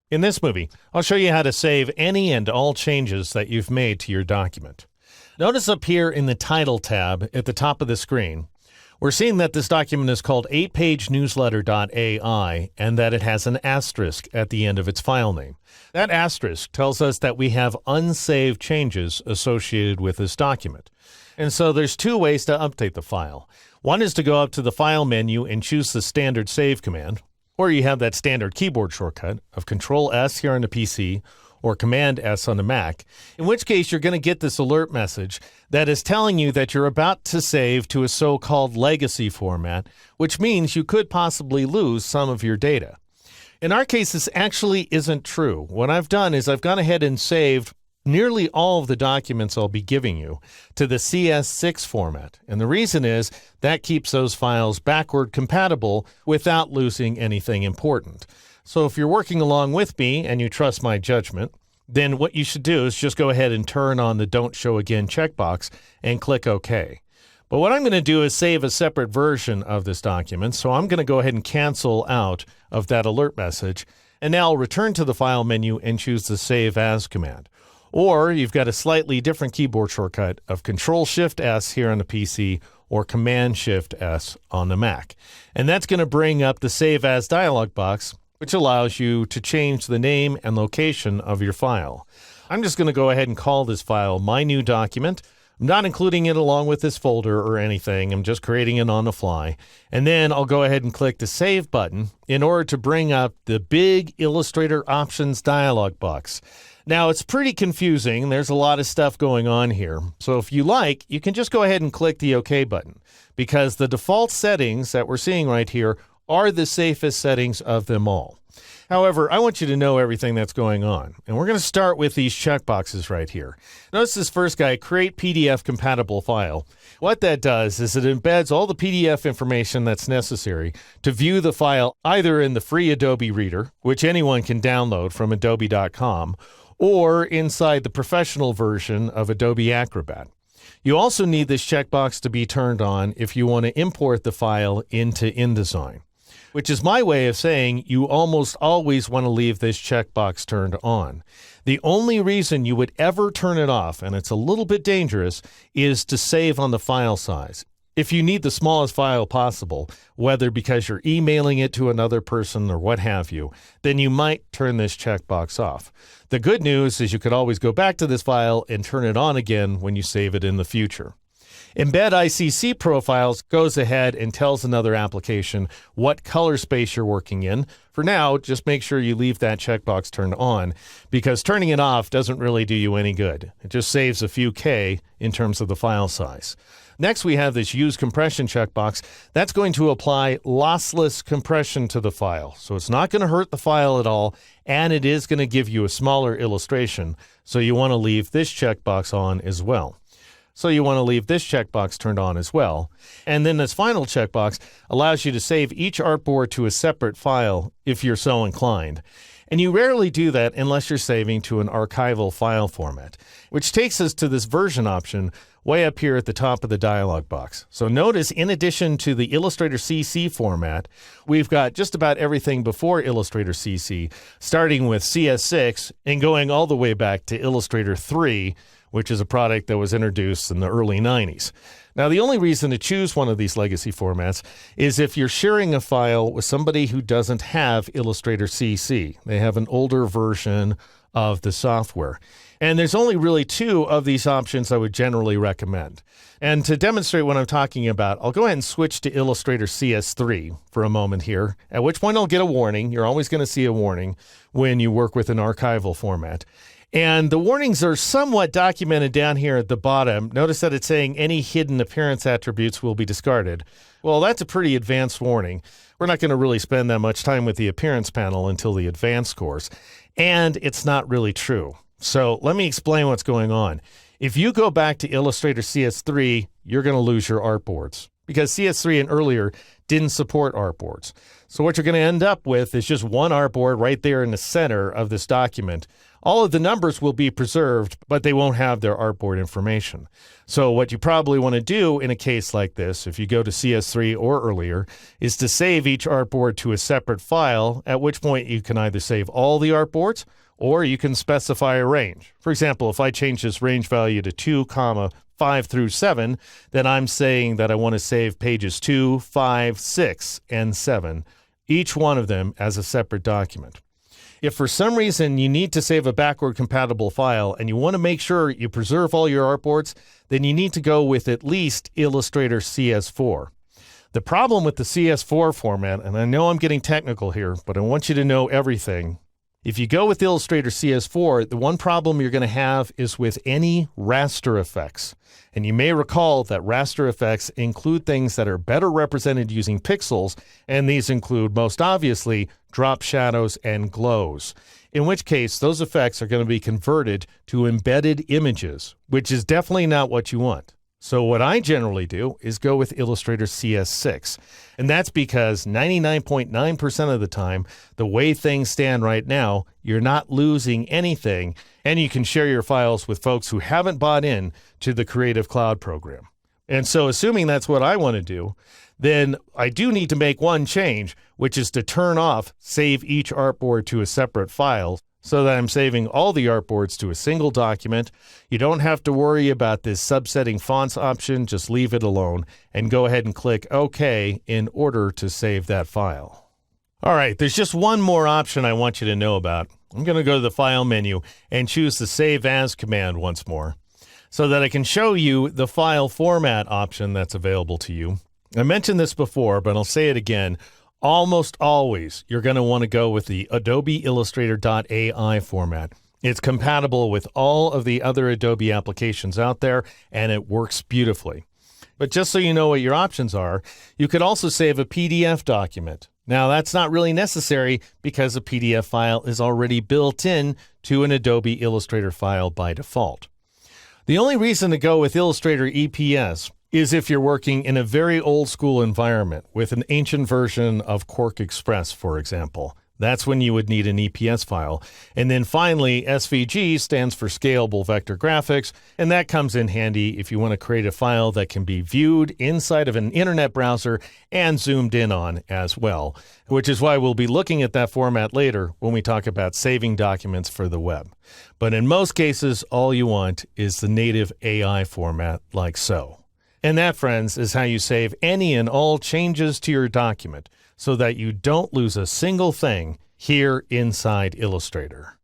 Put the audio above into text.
In this movie, I'll show you how to save any and all changes that you've made to your document. Notice up here in the Title tab at the top of the screen, we're seeing that this document is called 8pagenewsletter.ai and that it has an asterisk at the end of its file name. That asterisk tells us that we have unsaved changes associated with this document. And so there's two ways to update the file. One is to go up to the File menu and choose the standard save command, or you have that standard keyboard shortcut of Control-S here on the PC or Command-S on the Mac, in which case you're going to get this alert message that is telling you that you're about to save to a so-called legacy format, which means you could possibly lose some of your data. In our case, this actually isn't true. What I've done is I've gone ahead and saved nearly all of the documents I'll be giving you to the CS6 format. And the reason is that keeps those files backward compatible without losing anything important. So if you're working along with me and you trust my judgment, then what you should do is just go ahead and turn on the Don't Show Again checkbox and click OK. But what I'm going to do is save a separate version of this document. So I'm going to go ahead and cancel out of that alert message. And now I'll return to the File menu and choose the Save As command. Or you've got a slightly different keyboard shortcut of Control-Shift-S here on the PC or Command-Shift-S on the Mac. And that's going to bring up the Save As dialog box, which allows you to change the name and location of your file. I'm just going to go ahead and call this file My New Document. I'm not including it along with this folder or anything. I'm just creating it on the fly. And then I'll go ahead and click the Save button in order to bring up the big Illustrator Options dialog box. Now, it's pretty confusing. There's a lot of stuff going on here. So if you like, you can just go ahead and click the OK button because the default settings that we're seeing right here are the safest settings of them all. However, I want you to know everything that's going on. And we're going to start with these checkboxes right here. Notice this first guy, Create PDF Compatible File. What that does is it embeds all the PDF information that's necessary to view the file either in the free Adobe Reader, which anyone can download from adobe.com, or inside the professional version of Adobe Acrobat. You also need this checkbox to be turned on if you want to import the file into InDesign, which is my way of saying you almost always want to leave this checkbox turned on. The only reason you would ever turn it off, and it's a little bit dangerous, is to save on the file size. If you need the smallest file possible, whether because you're emailing it to another person or what have you, then you might turn this checkbox off. The good news is you could always go back to this file and turn it on again when you save it in the future. Embed ICC Profiles goes ahead and tells another application what color space you're working in. For now, just make sure you leave that checkbox turned on because turning it off doesn't really do you any good. It just saves a few K in terms of the file size. Next, we have this Use Compression checkbox. That's going to apply lossless compression to the file. So it's not going to hurt the file at all, and it is going to give you a smaller illustration. So you want to leave this checkbox on as well. So you want to leave this checkbox turned on as well. And then this final checkbox allows you to save each artboard to a separate file if you're so inclined. And you rarely do that unless you're saving to an archival file format, which takes us to this version option way up here at the top of the dialog box. So notice, in addition to the Illustrator CC format, we've got just about everything before Illustrator CC, starting with CS6 and going all the way back to Illustrator 3, which is a product that was introduced in the early 90s. Now, the only reason to choose one of these legacy formats is if you're sharing a file with somebody who doesn't have Illustrator CC. They have an older version of the software. And there's only really two of these options I would generally recommend. And to demonstrate what I'm talking about, I'll go ahead and switch to Illustrator CS3 for a moment here, at which point I'll get a warning. You're always going to see a warning when you work with an archival format. And the warnings are somewhat documented down here at the bottom. Notice that it's saying any hidden appearance attributes will be discarded. Well, that's a pretty advanced warning. We're not going to really spend that much time with the appearance panel until the advanced course. And it's not really true. So let me explain what's going on. If you go back to Illustrator CS3, you're going to lose your artboards because CS3 and earlier didn't support artboards. So what you're going to end up with is just one artboard right there in the center of this document. All of the numbers will be preserved, but they won't have their artboard information. So what you probably want to do in a case like this, if you go to CS3 or earlier, is to save each artboard to a separate file, at which point you can either save all the artboards or you can specify a range. For example, if I change this range value to 2, 5 through 7, then I'm saying that I want to save pages 2, 5, 6, and 7, each one of them as a separate document. If for some reason you need to save a backward compatible file and you want to make sure you preserve all your artboards, then you need to go with at least Illustrator CS4. The problem with the CS4 format, and I know I'm getting technical here, but I want you to know everything. If you go with Illustrator CS4, the one problem you're going to have is with any raster effects. And you may recall that raster effects include things that are better represented using pixels, and these include, most obviously, drop shadows and glows. In which case, those effects are going to be converted to embedded images, which is definitely not what you want. So what I generally do is go with Illustrator CS6. And that's because 99.9% of the time, the way things stand right now, you're not losing anything, and you can share your files with folks who haven't bought in to the Creative Cloud program. And so assuming that's what I want to do, then I do need to make one change, which is to turn off Save Each Artboard to a Separate File, so that I'm saving all the artboards to a single document. You don't have to worry about this subsetting fonts option. Just leave it alone and go ahead and click OK in order to save that file. All right, there's just one more option I want you to know about. I'm going to go to the File menu and choose the Save As command once more so that I can show you the file format option that's available to you. I mentioned this before, but I'll say it again. Almost always, you're going to want to go with the Adobe Illustrator.ai format. It's compatible with all of the other Adobe applications out there, and it works beautifully. But just so you know what your options are, you could also save a PDF document. Now, that's not really necessary because a PDF file is already built in to an Adobe Illustrator file by default. The only reason to go with Illustrator EPS is if you're working in a very old school environment with an ancient version of Quark Express, for example. That's when you would need an EPS file. And then finally, SVG stands for Scalable Vector Graphics, and that comes in handy if you want to create a file that can be viewed inside of an internet browser and zoomed in on as well, which is why we'll be looking at that format later when we talk about saving documents for the web. But in most cases, all you want is the native AI format like so. And that, friends, is how you save any and all changes to your document so that you don't lose a single thing here inside Illustrator.